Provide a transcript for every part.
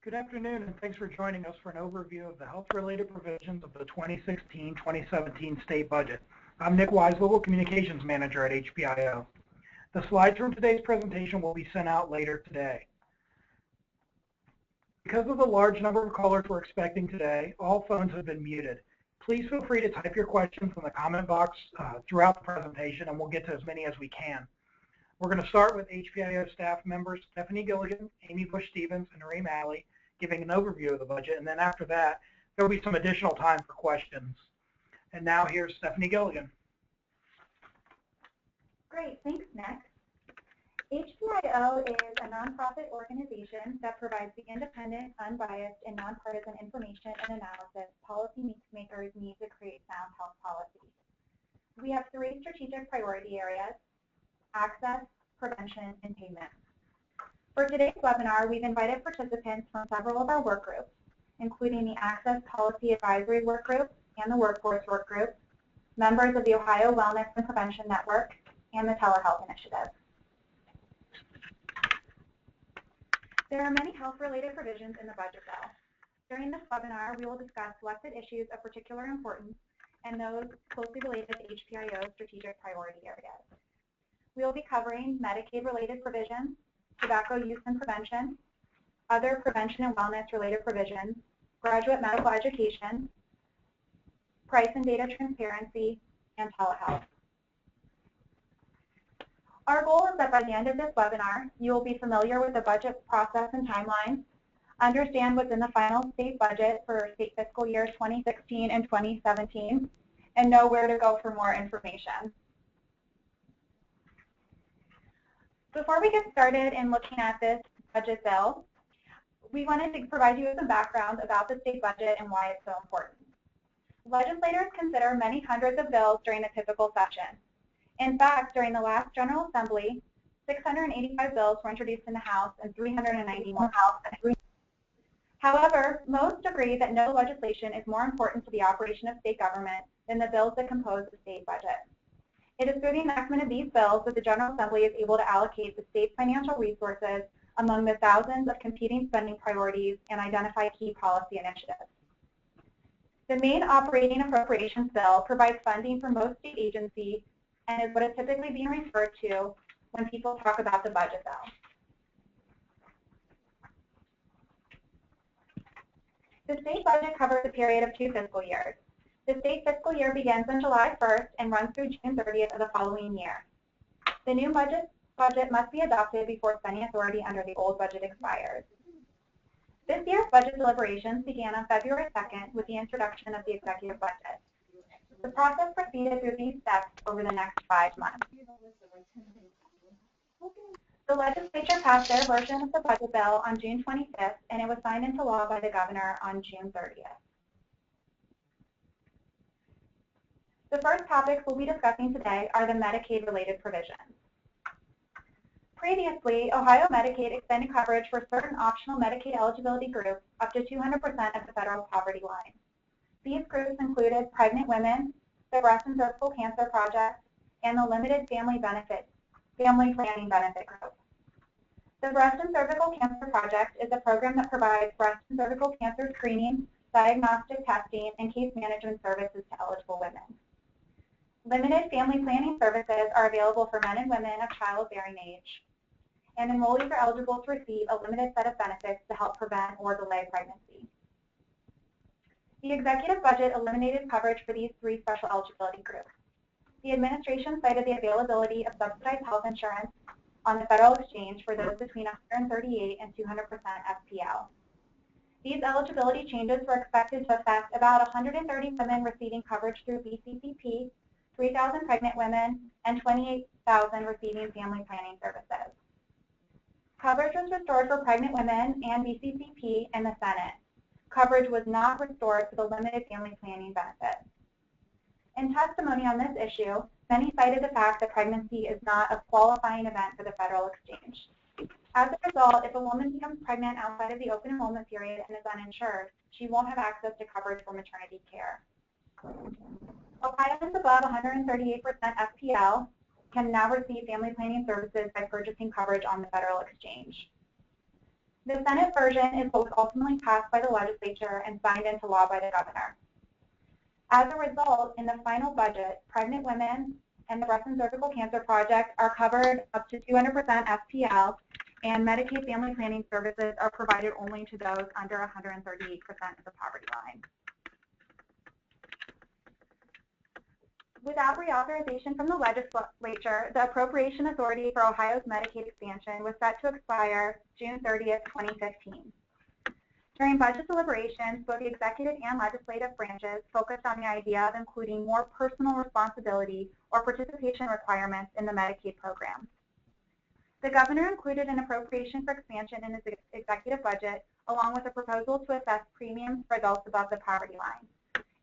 Good afternoon, and thanks for joining us for an overview of the health-related provisions of the 2016-2017 state budget. I'm Nick Weislow, Communications Manager at HPIO. The slides from today's presentation will be sent out later today. Because of the large number of callers we're expecting today, all phones have been muted. Please feel free to type your questions in the comment box throughout the presentation, and we'll get to as many as we can. We're going to start with HPIO staff members Stephanie Gilligan, Amy Bush-Stevens, and Reem Alley giving an overview of the budget, and then after that, there'll be some additional time for questions. And now here's Stephanie Gilligan. Great, thanks, Nick. HPIO is a nonprofit organization that provides the independent, unbiased, and nonpartisan information and analysis policymakers need to create sound health policies. We have three strategic priority areas: access, prevention, and payment. For today's webinar, we've invited participants from several of our work groups, including the Access Policy Advisory Work Group and the Workforce Work Group, members of the Ohio Wellness and Prevention Network, and the Telehealth Initiative. There are many health-related provisions in the budget bill. During this webinar, we will discuss selected issues of particular importance and those closely related to HPIO's strategic priority areas. We will be covering Medicaid-related provisions, tobacco use and prevention, other prevention and wellness-related provisions, graduate medical education, price and data transparency, and telehealth. Our goal is that by the end of this webinar, you will be familiar with the budget process and timeline, understand what's in the final state budget for state fiscal years 2016 and 2017, and know where to go for more information. Before we get started in looking at this budget bill, we wanted to provide you with some background about the state budget and why it's so important. Legislators consider many hundreds of bills during a typical session. In fact, during the last General Assembly, 685 bills were introduced in the House and 390 more. However, most agree that no legislation is more important to the operation of state government than the bills that compose the state budget. It is through the enactment of these bills that the General Assembly is able to allocate the state's financial resources among the thousands of competing spending priorities and identify key policy initiatives. The main operating appropriations bill provides funding for most state agencies and is what is typically being referred to when people talk about the budget bill. The state budget covers a period of 2 fiscal years. The state fiscal year begins on July 1st and runs through June 30th of the following year. The new budget must be adopted before spending authority under the old budget expires. This year's budget deliberations began on February 2nd with the introduction of the executive budget. The process proceeded through these steps over the next 5 months. The legislature passed their version of the budget bill on June 25th, and it was signed into law by the governor on June 30th. The first topics we'll be discussing today are the Medicaid-related provisions. Previously, Ohio Medicaid extended coverage for certain optional Medicaid eligibility groups up to 200% of the federal poverty line. These groups included pregnant women, the Breast and Cervical Cancer Project, and the Limited Family Planning Benefit Group. The Breast and Cervical Cancer Project is a program that provides breast and cervical cancer screening, diagnostic testing, and case management services to eligible women. Limited family planning services are available for men and women of childbearing age, and enrollees are eligible to receive a limited set of benefits to help prevent or delay pregnancy. The executive budget eliminated coverage for these 3 special eligibility groups. The administration cited the availability of subsidized health insurance on the federal exchange for those between 138 and 200% FPL. These eligibility changes were expected to affect about 130 women receiving coverage through BCCP, 3,000 pregnant women, and 28,000 receiving family planning services. Coverage was restored for pregnant women and BCCP in the Senate. Coverage was not restored for the limited family planning benefit. In testimony on this issue, many cited the fact that pregnancy is not a qualifying event for the federal exchange. As a result, if a woman becomes pregnant outside of the open enrollment period and is uninsured, she won't have access to coverage for maternity care. Ohio is above 138% FPL can now receive family planning services by purchasing coverage on the federal exchange. The Senate version is what was ultimately passed by the legislature and signed into law by the governor. As a result, in the final budget, pregnant women and the Breast and Cervical Cancer Project are covered up to 200% FPL, and Medicaid family planning services are provided only to those under 138% of the poverty line. Without reauthorization from the legislature, the appropriation authority for Ohio's Medicaid expansion was set to expire June 30th, 2015. During budget deliberations, both the executive and legislative branches focused on the idea of including more personal responsibility or participation requirements in the Medicaid program. The governor included an appropriation for expansion in his executive budget, along with a proposal to assess premiums for adults above the poverty line.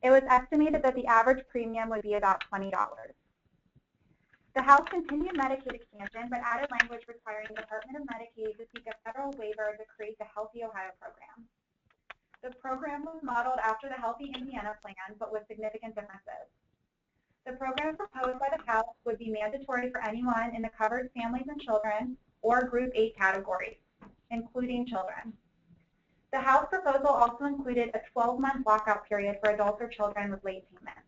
It was estimated that the average premium would be about $20. The House continued Medicaid expansion, but added language requiring the Department of Medicaid to seek a federal waiver to create the Healthy Ohio program. The program was modeled after the Healthy Indiana plan, but with significant differences. The program proposed by the House would be mandatory for anyone in the covered families and children or Group 8 categories, including children. The House proposal also included a 12-month lockout period for adults or children with late payments.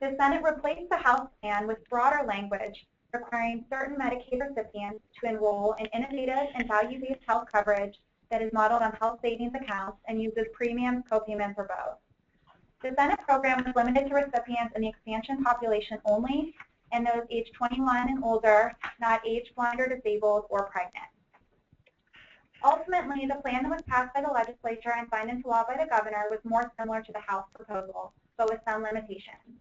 The Senate replaced the House plan with broader language requiring certain Medicaid recipients to enroll in innovative and value-based health coverage that is modeled on health savings accounts and uses premiums, copayments, or both. The Senate program was limited to recipients in the expansion population only and those aged 21 and older, not aged blind or disabled or pregnant. Ultimately, the plan that was passed by the legislature and signed into law by the governor was more similar to the House proposal, but with some limitations.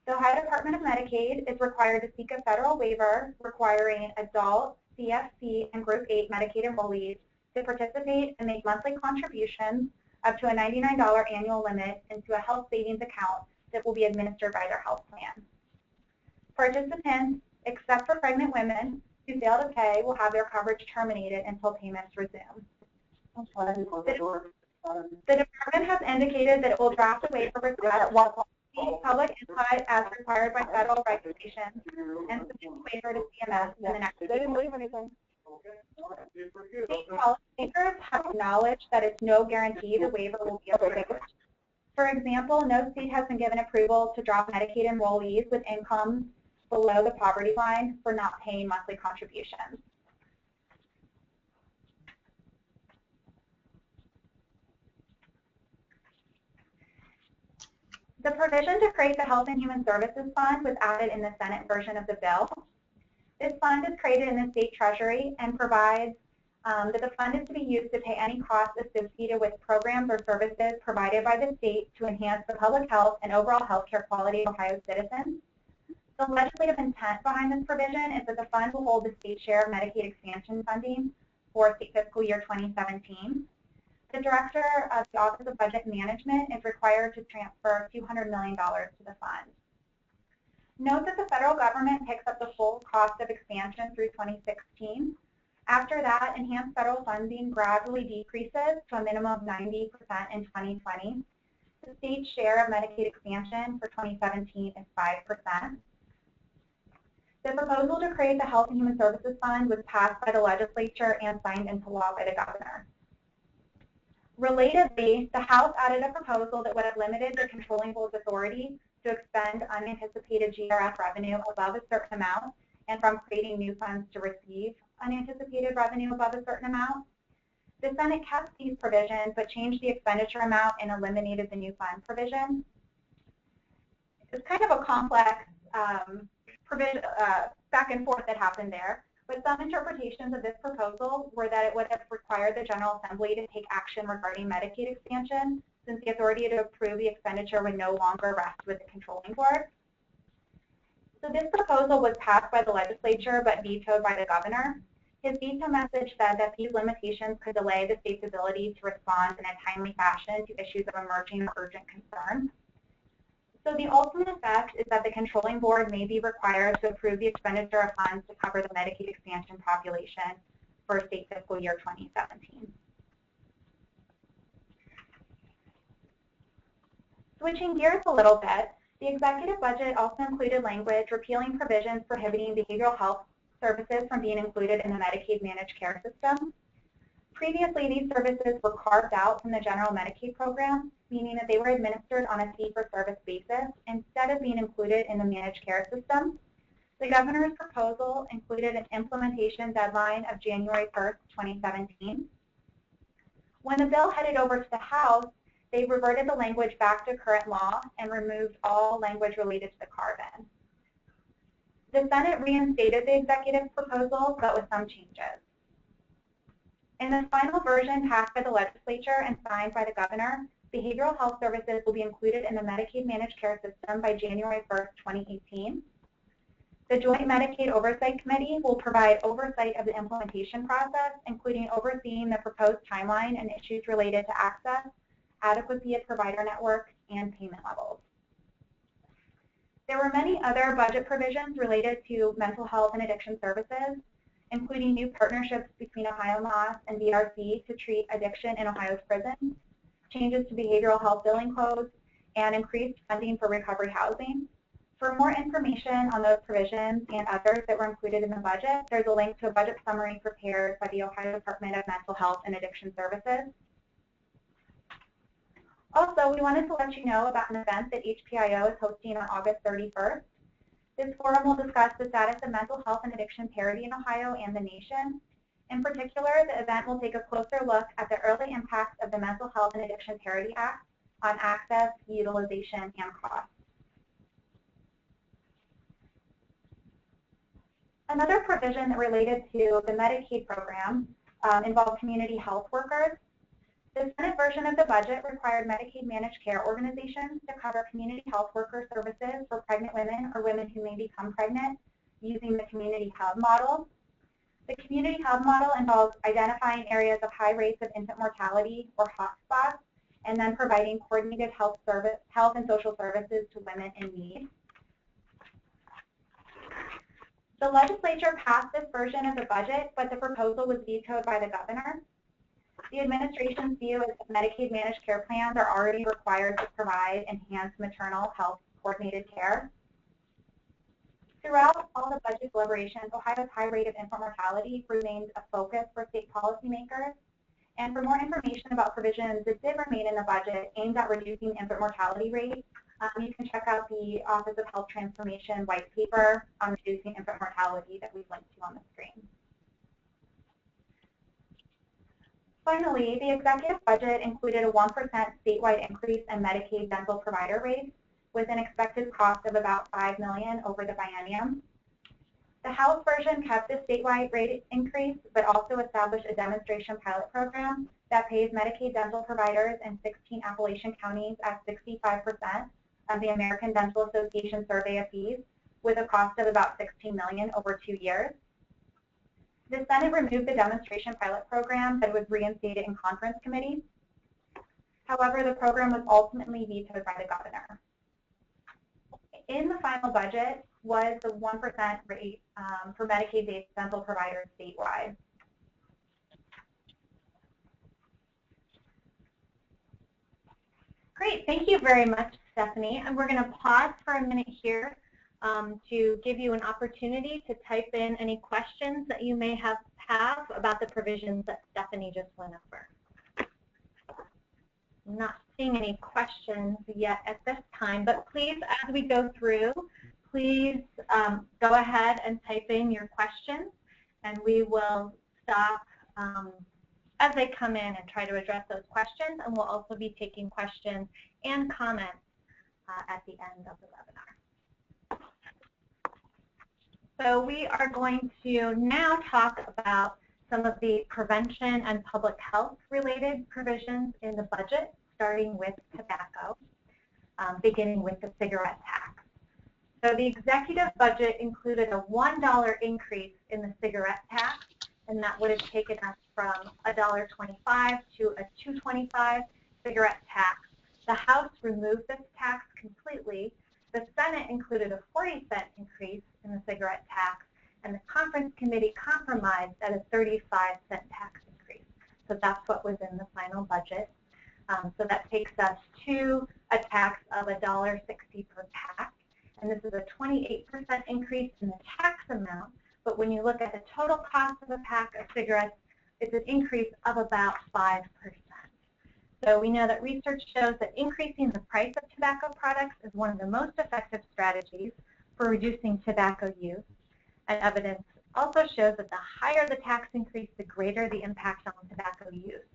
The Ohio Department of Medicaid is required to seek a federal waiver requiring adult, CFC, and Group 8 Medicaid enrollees to participate and make monthly contributions up to a $99 annual limit into a health savings account that will be administered by their health plan. Participants, except for pregnant women who fail to pay, will have their coverage terminated until payments resume. The department has indicated that it will draft a waiver request while public input as required by federal regulations and submit the waiver to CMS in the next week. They didn't leave anything. State policymakers have acknowledged that it's no guarantee the waiver will be approved. For example, no state has been given approval to drop Medicaid enrollees with incomes below the poverty line for not paying monthly contributions. The provision to create the Health and Human Services Fund was added in the Senate version of the bill. This fund is created in the state treasury and provides that the fund is to be used to pay any costs associated with programs or services provided by the state to enhance the public health and overall healthcare quality of Ohio citizens. The legislative intent behind this provision is that the fund will hold the state share of Medicaid expansion funding for state fiscal year 2017. The Director of the Office of Budget Management is required to transfer $200 million to the fund. Note that the federal government picks up the full cost of expansion through 2016. After that, enhanced federal funding gradually decreases to a minimum of 90% in 2020. The state share of Medicaid expansion for 2017 is 5%. The proposal to create the Health and Human Services Fund was passed by the legislature and signed into law by the governor. Relatedly, the House added a proposal that would have limited the controlling board's authority to expend unanticipated GRF revenue above a certain amount and from creating new funds to receive unanticipated revenue above a certain amount. The Senate kept these provisions but changed the expenditure amount and eliminated the new fund provision. It's kind of a complex provision, back and forth that happened there, but some interpretations of this proposal were that it would have required the General Assembly to take action regarding Medicaid expansion, since the authority to approve the expenditure would no longer rest with the controlling board. So this proposal was passed by the legislature but vetoed by the governor. His veto message said that these limitations could delay the state's ability to respond in a timely fashion to issues of emerging or urgent concern. So the ultimate effect is that the controlling board may be required to approve the expenditure of funds to cover the Medicaid expansion population for state fiscal year 2017. Switching gears a little bit, the executive budget also included language repealing provisions prohibiting behavioral health services from being included in the Medicaid managed care system. Previously, these services were carved out from the general Medicaid program, meaning that they were administered on a fee-for-service basis instead of being included in the managed care system. The governor's proposal included an implementation deadline of January 1st, 2017. When the bill headed over to the House, they reverted the language back to current law and removed all language related to the carve-in. The Senate reinstated the executive proposal, but with some changes. In the final version passed by the legislature and signed by the governor, behavioral health services will be included in the Medicaid managed care system by January 1st, 2018. The Joint Medicaid Oversight Committee will provide oversight of the implementation process, including overseeing the proposed timeline and issues related to access, adequacy of provider networks, and payment levels. There were many other budget provisions related to mental health and addiction services, including new partnerships between Ohio MOS and BRC to treat addiction in Ohio's prisons, changes to behavioral health billing codes, and increased funding for recovery housing. For more information on those provisions and others that were included in the budget, there's a link to a budget summary prepared by the Ohio Department of Mental Health and Addiction Services. Also, we wanted to let you know about an event that HPIO is hosting on August 31st. This forum will discuss the status of mental health and addiction parity in Ohio and the nation. In particular, the event will take a closer look at the early impacts of the Mental Health and Addiction Parity Act on access, utilization, and cost. Another provision that related to the Medicaid program involved community health workers. The Senate version of the budget required Medicaid managed care organizations to cover community health worker services for pregnant women or women who may become pregnant using the community hub model. The community hub model involves identifying areas of high rates of infant mortality or hotspots and then providing coordinated health and social services to women in need. The legislature passed this version of the budget, but the proposal was vetoed by the governor. The administration's view is that Medicaid managed care plans are already required to provide enhanced maternal health coordinated care. Throughout all the budget deliberations, Ohio's high rate of infant mortality remains a focus for state policymakers. And for more information about provisions that did remain in the budget aimed at reducing infant mortality rates, you can check out the Office of Health Transformation white paper on reducing infant mortality that we've linked to on the screen. Finally, the executive budget included a 1% statewide increase in Medicaid dental provider rates with an expected cost of about $5 million over the biennium. The House version kept the statewide rate increase, but also established a demonstration pilot program that pays Medicaid dental providers in 16 Appalachian counties at 65% of the American Dental Association survey of fees, with a cost of about $16 million over 2 years. The Senate removed the demonstration pilot program that was reinstated in conference committee. However, the program was ultimately vetoed by the governor. In the final budget was the 1% rate for Medicaid-based dental providers statewide. Great, thank you very much, Stephanie. And we're going to pause for a minute here to give you an opportunity to type in any questions that you may have about the provisions that Stephanie just went over. I'm not seeing any questions yet at this time, but please, as we go through, please go ahead and type in your questions, and we will stop as they come in and try to address those questions, and we'll also be taking questions and comments at the end of the webinar. So we are going to now talk about some of the prevention and public health related provisions in the budget, starting with tobacco, beginning with the cigarette tax. So the executive budget included a $1 increase in the cigarette tax, and that would have taken us from $1.25 to a $2.25 cigarette tax. The House removed this tax completely. The Senate included a 40-cent increase in the cigarette tax, and the conference committee compromised at a 35-cent tax increase. So that's what was in the final budget. So that takes us to a tax of $1.60 per pack, and this is a 28% increase in the tax amount, but when you look at the total cost of a pack of cigarettes, it's an increase of about 5%. So we know that research shows that increasing the price of tobacco products is one of the most effective strategies for reducing tobacco use. And evidence also shows that the higher the tax increase, the greater the impact on tobacco use.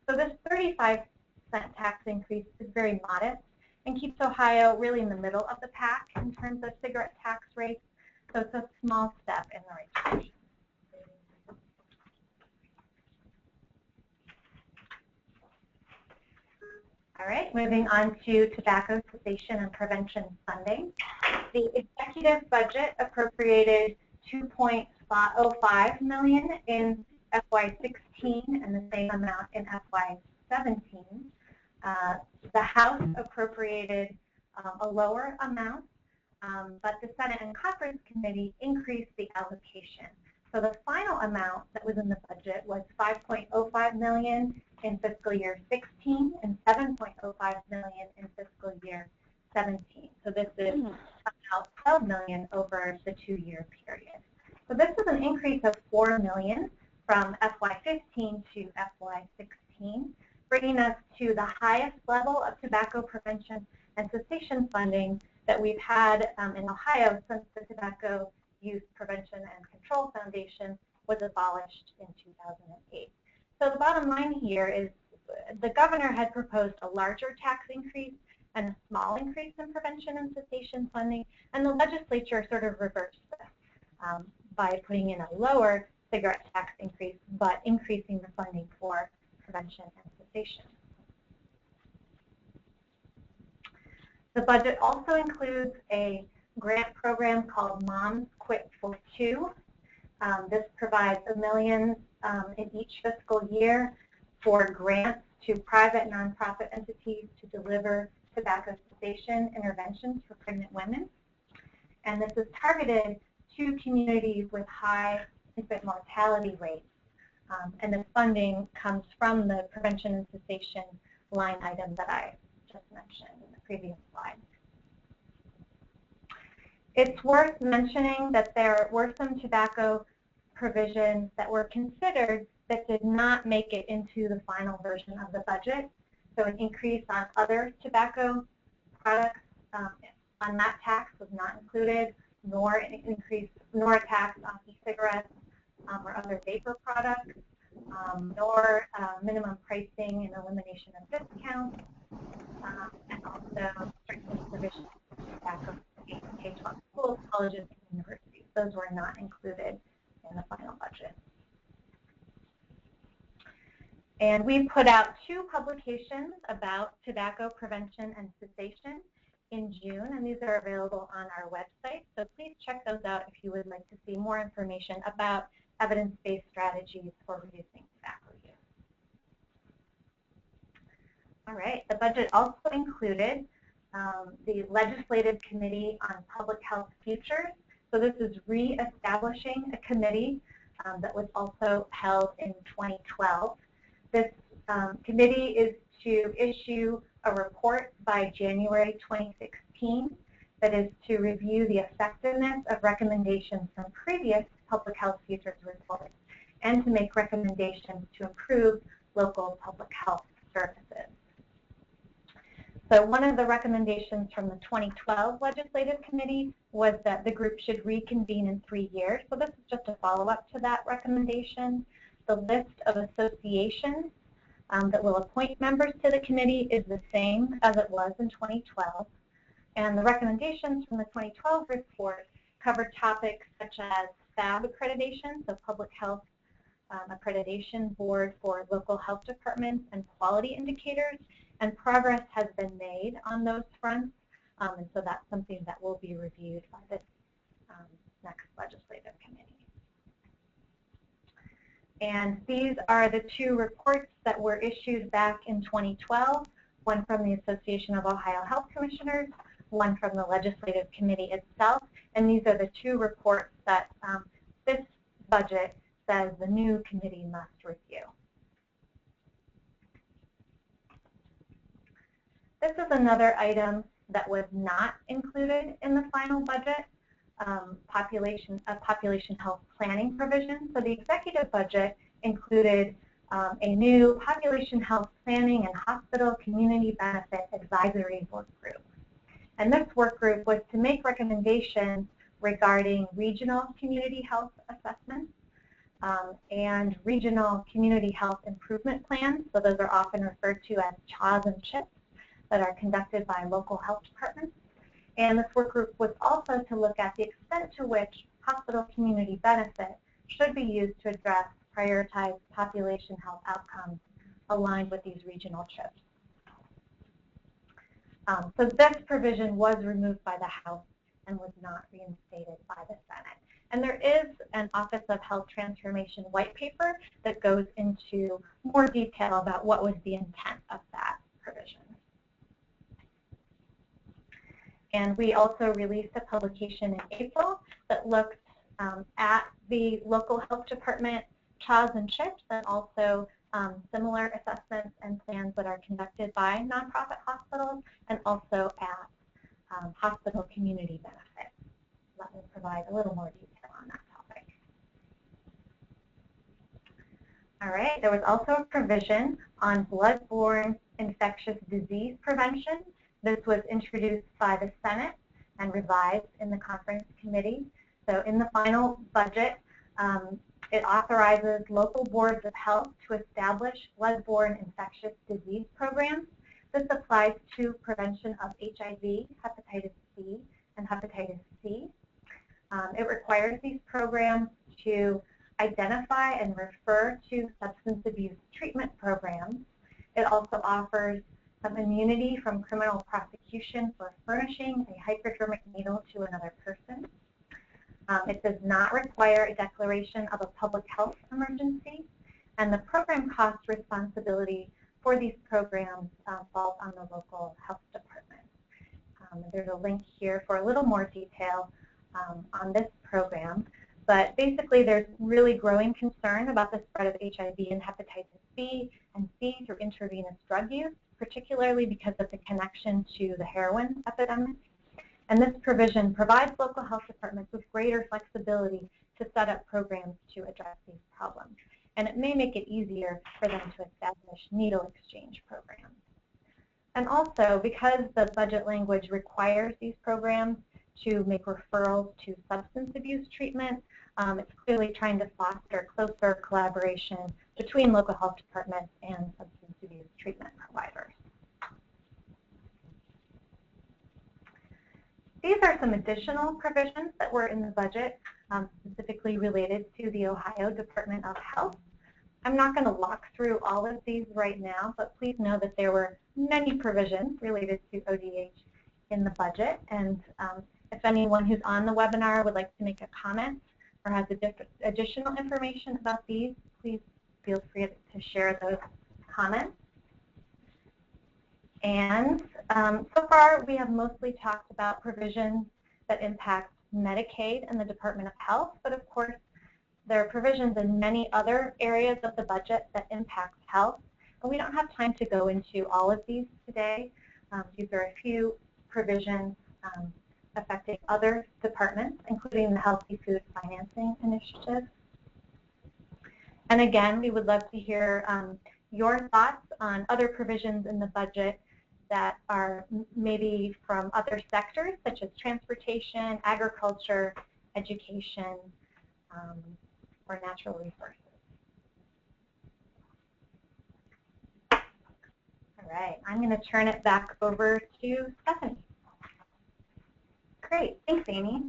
So this 35-cent tax increase is very modest and keeps Ohio really in the middle of the pack in terms of cigarette tax rates. So it's a small step in the right direction. All right, moving on to tobacco cessation and prevention funding. The executive budget appropriated $2.05 million in FY16 and the same amount in FY17. The House appropriated a lower amount, but the Senate and Conference Committee increased the allocation. So the final amount that was in the budget was $5.05 million in fiscal year 16 and $7.05 million in fiscal year 17. So this is about $12 million over the 2-year period. So this is an increase of $4 million from FY15 to FY16, bringing us to the highest level of tobacco prevention and cessation funding that we've had in Ohio since the Tobacco Use Prevention and Control Foundation was abolished in 2008. So the bottom line here is the governor had proposed a larger tax increase and a small increase in prevention and cessation funding, and the legislature sort of reversed this by putting in a lower cigarette tax increase but increasing the funding for prevention and cessation. The budget also includes a grant program called Moms Quit for Two. This provides $1 million in each fiscal year for grants to private nonprofit entities to deliver tobacco cessation interventions for pregnant women. And this is targeted to communities with high infant mortality rates. And the funding comes from the prevention and cessation line item that I just mentioned in the previous slide. It's worth mentioning that there were some tobacco provisions that were considered that did not make it into the final version of the budget. So an increase on other tobacco products on that tax was not included, nor an increase, nor a tax on e-cigarettes or other vapor products, nor minimum pricing and elimination of discounts, and also strengthening provisions for tobacco in K-12 schools, colleges, and universities. Those were not included in the final budget. And we put out 2 publications about tobacco prevention and cessation in June, and these are available on our website. So please check those out if you would like to see more information about evidence-based strategies for reducing tobacco use. All right, the budget also included the Legislative Committee on Public Health Futures. So this is re-establishing a committee that was also held in 2012. This committee is to issue a report by January 2016 that is to review the effectiveness of recommendations from previous public health futures reports and to make recommendations to improve local public health services. So one of the recommendations from the 2012 Legislative Committee was that the group should reconvene in 3 years. So this is just a follow-up to that recommendation. The list of associations that will appoint members to the committee is the same as it was in 2012. And the recommendations from the 2012 report covered topics such as FAB accreditation, so Public Health Accreditation Board for local health departments, and quality indicators, and progress has been made on those fronts, and so that's something that will be reviewed by this next legislative committee. And these are the 2 reports that were issued back in 2012, one from the Association of Ohio Health Commissioners, one from the Legislative Committee itself, and these are the 2 reports that this budget says the new committee must review. This is another item that was not included in the final budget. population health planning provision. So the executive budget included a new population health planning and hospital community benefit advisory work group. And this work group was to make recommendations regarding regional community health assessments and regional community health improvement plans. So those are often referred to as CHAs and CHIPs that are conducted by local health departments. And this work group was also to look at the extent to which hospital community benefit should be used to address prioritized population health outcomes aligned with these regional CHIPs. So this provision was removed by the House and was not reinstated by the Senate. And there is an Office of Health Transformation white paper that goes into more detail about what was the intent of that provision. And we also released a publication in April that looks at the local health department CHAs and CHIPs, and also similar assessments and plans that are conducted by nonprofit hospitals, and also at hospital community benefits. Let me provide a little more detail on that topic. All right, there was also a provision on blood-borne infectious disease prevention. This was introduced by the Senate and revised in the conference committee. So in the final budget, it authorizes local boards of health to establish blood-borne infectious disease programs. This applies to prevention of HIV, hepatitis C, and hepatitis C. It requires these programs to identify and refer to substance abuse treatment programs. It also offers some immunity from criminal prosecution for furnishing a hypodermic needle to another person. It does not require a declaration of a public health emergency, and the program cost responsibility for these programs falls on the local health department. There's a link here for a little more detail on this program, but basically there's really growing concern about the spread of HIV and hepatitis B and C through intravenous drug use, particularly because of the connection to the heroin epidemic. And this provision provides local health departments with greater flexibility to set up programs to address these problems. And it may make it easier for them to establish needle exchange programs. And also, because the budget language requires these programs to make referrals to substance abuse treatment, it's clearly trying to foster closer collaboration between local health departments and substance abuse treatment providers. These are some additional provisions that were in the budget specifically related to the Ohio Department of Health. I'm not going to walk through all of these right now, but please know that there were many provisions related to ODH in the budget. And if anyone who's on the webinar would like to make a comment or has additional information about these, please feel free to share those comments. And so far, we have mostly talked about provisions that impact Medicaid and the Department of Health, but of course, there are provisions in many other areas of the budget that impact health, and we don't have time to go into all of these today. These are a few provisions affecting other departments, including the Healthy Food Financing Initiative. And again, we would love to hear your thoughts on other provisions in the budget that are maybe from other sectors, such as transportation, agriculture, education, or natural resources. All right, I'm going to turn it back over to Stephanie. Great, thanks, Amy.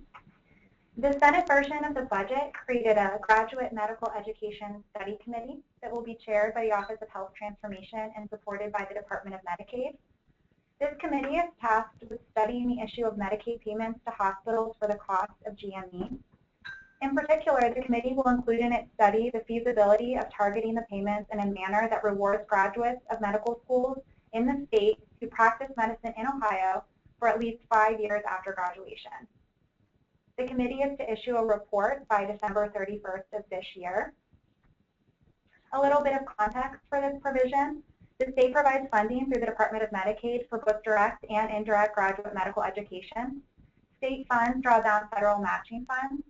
The Senate version of the budget created a graduate medical education study committee that will be chaired by the Office of Health Transformation and supported by the Department of Medicaid. This committee is tasked with studying the issue of Medicaid payments to hospitals for the cost of GME. In particular, the committee will include in its study the feasibility of targeting the payments in a manner that rewards graduates of medical schools in the state who practice medicine in Ohio for at least 5 years after graduation. The committee is to issue a report by December 31st of this year. A little bit of context for this provision. The state provides funding through the Department of Medicaid for both direct and indirect graduate medical education. State funds draw down federal matching funds.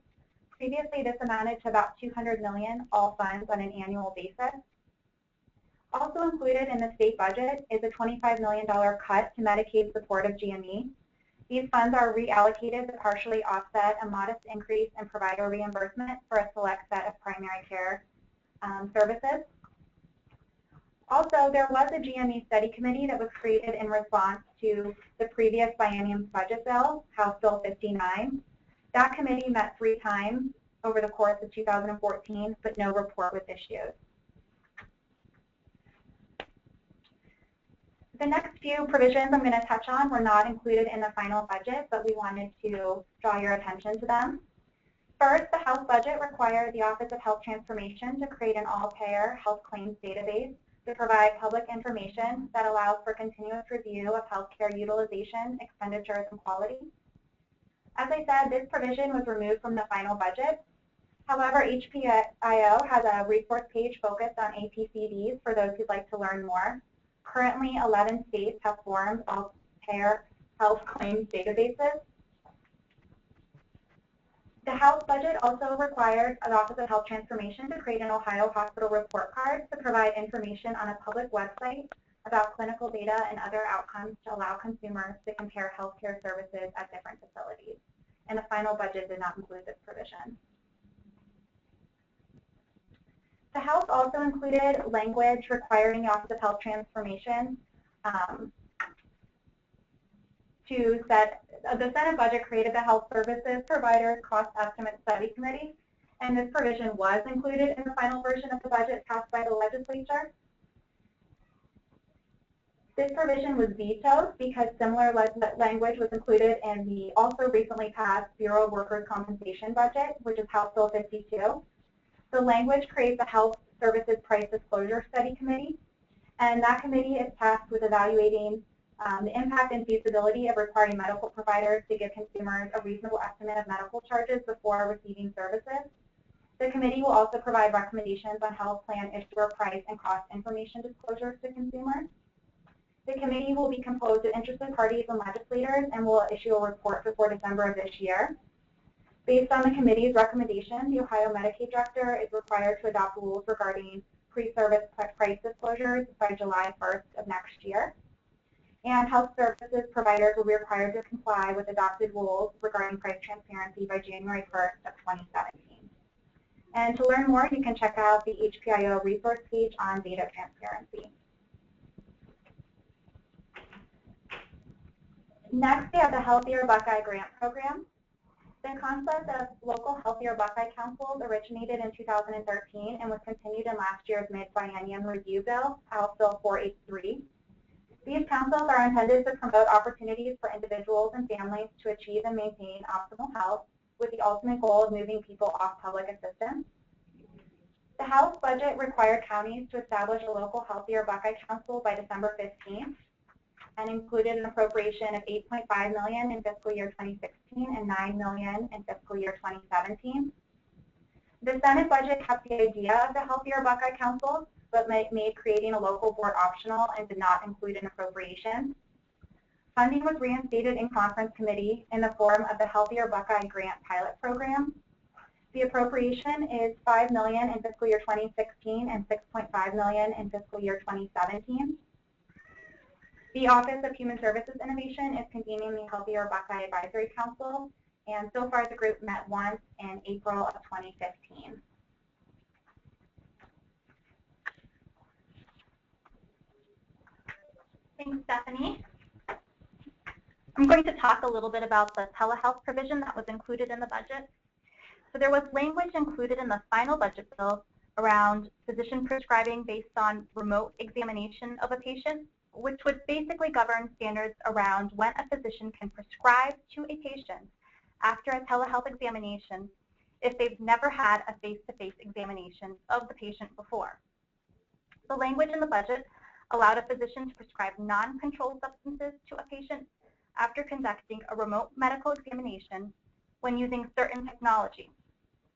Previously, this amounted to about $200 million, all funds on an annual basis. Also included in the state budget is a $25 million cut to Medicaid support of GME. These funds are reallocated to partially offset a modest increase in provider reimbursement for a select set of primary care services. Also, there was a GME study committee that was created in response to the previous biennium's budget bill, House Bill 59. That committee met 3 times over the course of 2014, but no report was issued. The next few provisions I'm going to touch on were not included in the final budget, but we wanted to draw your attention to them. First, the House budget required the Office of Health Transformation to create an all-payer health claims database to provide public information that allows for continuous review of healthcare utilization, expenditures, and quality. As I said, this provision was removed from the final budget. However, HPIO has a resource page focused on APCDs for those who'd like to learn more. Currently, 11 states have formed all-payer health claims databases. The House budget also required the Office of Health Transformation to create an Ohio hospital report card to provide information on a public website about clinical data and other outcomes to allow consumers to compare healthcare services at different facilities. And the final budget did not include this provision. The House also included language requiring the Office of Health Transformation to set, the Senate budget created the Health Services Providers Cost Estimate Study Committee, and this provision was included in the final version of the budget passed by the legislature. This provision was vetoed because similar language was included in the also recently passed Bureau of Workers' Compensation budget, which is House Bill 52. The language creates a Health Services Price Disclosure Study Committee, and that committee is tasked with evaluating the impact and feasibility of requiring medical providers to give consumers a reasonable estimate of medical charges before receiving services. The committee will also provide recommendations on health plan issuer price and cost information disclosures to consumers. The committee will be composed of interested parties and legislators and will issue a report before December of this year. Based on the committee's recommendation, the Ohio Medicaid Director is required to adopt rules regarding pre-service price disclosures by July 1st of next year. And health services providers will be required to comply with adopted rules regarding price transparency by January 1st of 2017. And to learn more, you can check out the HPIO resource page on data transparency. Next, we have the Healthier Buckeye Grant Program. The concept of local Healthier Buckeye Councils originated in 2013 and was continued in last year's mid-biennium review bill, House Bill 483. These councils are intended to promote opportunities for individuals and families to achieve and maintain optimal health with the ultimate goal of moving people off public assistance. The House budget required counties to establish a local Healthier Buckeye Council by December 15th and included an appropriation of $8.5 million in fiscal year 2016 and $9 million in fiscal year 2017. The Senate budget kept the idea of the Healthier Buckeye Council, but made creating a local board optional and did not include an appropriation. Funding was reinstated in conference committee in the form of the Healthier Buckeye Grant Pilot Program. The appropriation is $5 million in fiscal year 2016 and $6.5 million in fiscal year 2017. The Office of Human Services Innovation is convening the Healthier Buckeye Advisory Council, and so far the group met once in April of 2015. Thanks, Stephanie. I'm going to talk a little bit about the telehealth provision that was included in the budget. So there was language included in the final budget bill around physician prescribing based on remote examination of a patient, which would basically govern standards around when a physician can prescribe to a patient after a telehealth examination if they've never had a face-to-face examination of the patient before. The language in the budget allowed a physician to prescribe non-controlled substances to a patient after conducting a remote medical examination when using certain technology.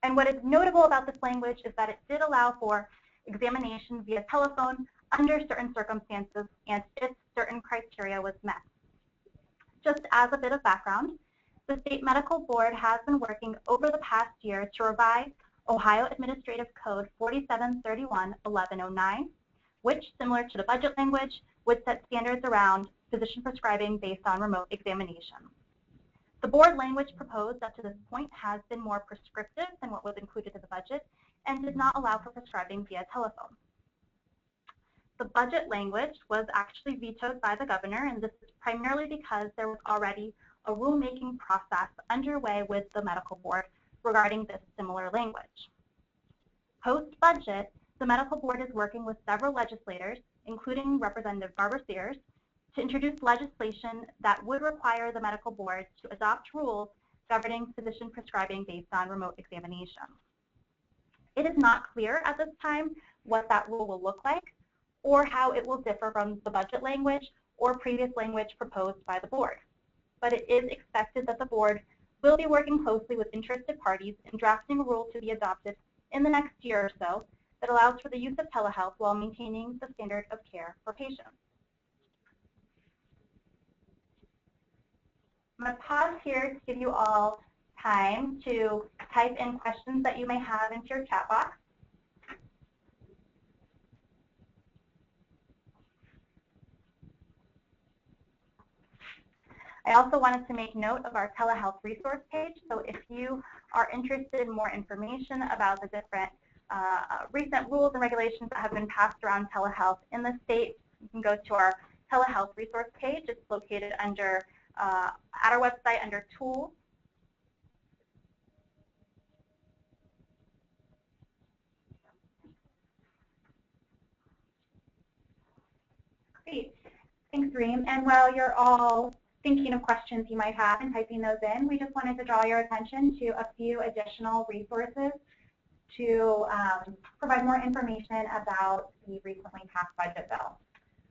And what is notable about this language is that it did allow for examination via telephone under certain circumstances and if certain criteria was met. Just as a bit of background, The State Medical Board has been working over the past year to revise Ohio Administrative Code 4731-1109, which, similar to the budget language, would set standards around physician prescribing based on remote examination. The board language proposed up to this point has been more prescriptive than what was included in the budget and did not allow for prescribing via telephone. The budget language was actually vetoed by the governor, and this is primarily because there was already a rulemaking process underway with the medical board regarding this similar language. Post-budget, the medical board is working with several legislators, including Representative Barbara Sears, to introduce legislation that would require the medical board to adopt rules governing physician prescribing based on remote examination. It is not clear at this time what that rule will look like or how it will differ from the budget language or previous language proposed by the board. But it is expected that the board will be working closely with interested parties in drafting a rule to be adopted in the next year or so that allows for the use of telehealth while maintaining the standard of care for patients. I'm going to pause here to give you all time to type in questions that you may have into your chat box. I also wanted to make note of our telehealth resource page. So if you are interested in more information about the different recent rules and regulations that have been passed around telehealth in the state, you can go to our telehealth resource page. It's located under at our website under Tools. Great. Thanks, Reem. And while you're all thinking of questions you might have and typing those in, we just wanted to draw your attention to a few additional resources to provide more information about the recently passed budget bill.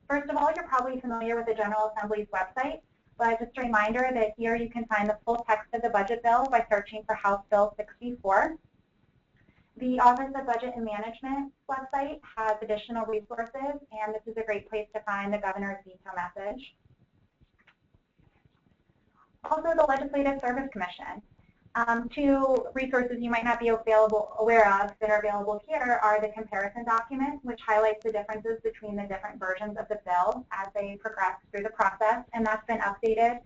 First of all, you're probably familiar with the General Assembly's website, but just a reminder that here you can find the full text of the budget bill by searching for House Bill 64. The Office of Budget and Management website has additional resources, and this is a great place to find the governor's veto message. Also, the Legislative Service Commission. Two resources you might not be aware of that are available here are the comparison document, which highlights the differences between the different versions of the bill as they progress through the process, and that's been updated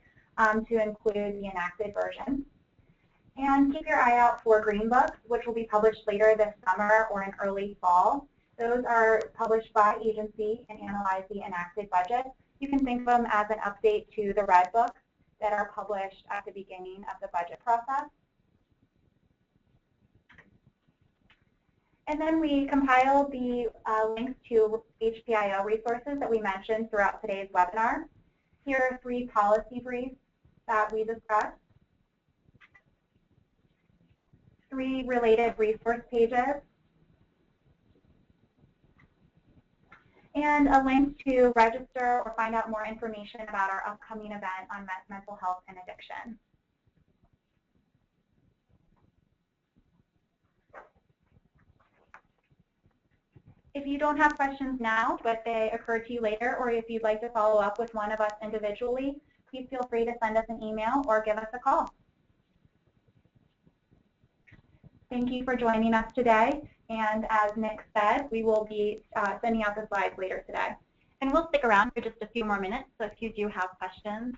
to include the enacted version. And keep your eye out for green books, which will be published later this summer or in early fall. Those are published by agency and analyze the enacted budget. You can think of them as an update to the red books that are published at the beginning of the budget process. And then we compiled the links to HPIO resources that we mentioned throughout today's webinar. Here are 3 policy briefs that we discussed, 3 related resource pages, and a link to register or find out more information about our upcoming event on mental health and addiction. If you don't have questions now, but they occur to you later, or if you'd like to follow up with one of us individually, please feel free to send us an email or give us a call. Thank you for joining us today. And as Nick said, we will be sending out the slides later today. And we'll stick around for just a few more minutes, so if you do have questions,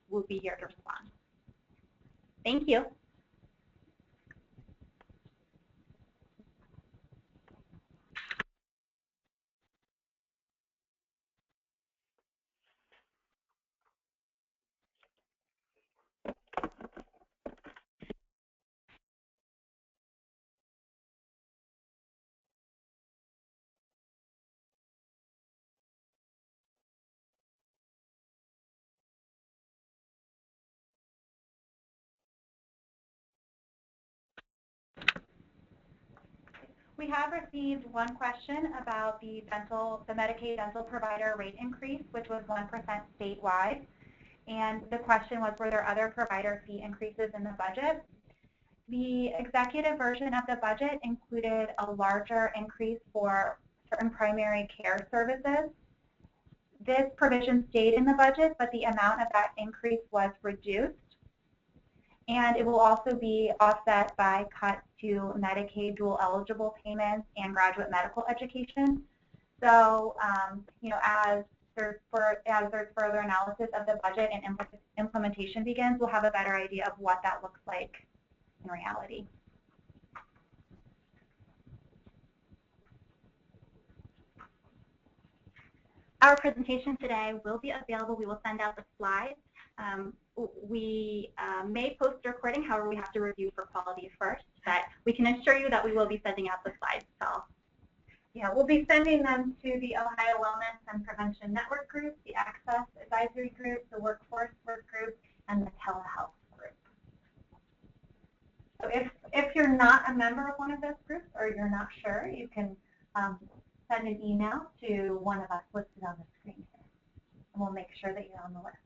we'll be here to respond. Thank you. We have received one question about the Medicaid dental provider rate increase, which was 1% statewide. And the question was, were there other provider fee increases in the budget? The executive version of the budget included a larger increase for certain primary care services. This provision stayed in the budget, but the amount of that increase was reduced. And it will also be offset by cuts to Medicaid dual eligible payments and graduate medical education. So, as there's further analysis of the budget and implementation begins, we'll have a better idea of what that looks like in reality. Our presentation today will be available. We will send out the slides. We may post a recording, however, we have to review for quality first, but we can assure you that we will be sending out the slides. So, yeah, we'll be sending them to the Ohio Wellness and Prevention Network Group, the Access Advisory Group, the Workforce Work Group, and the Telehealth Group. So if you're not a member of one of those groups or you're not sure, you can send an email to one of us listed on the screen here, and we'll make sure that you're on the list.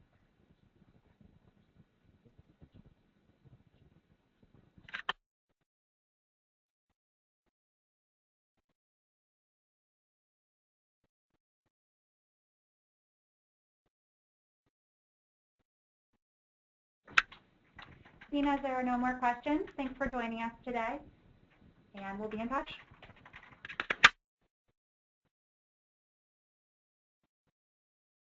Seeing as there are no more questions, thanks for joining us today, and we'll be in touch.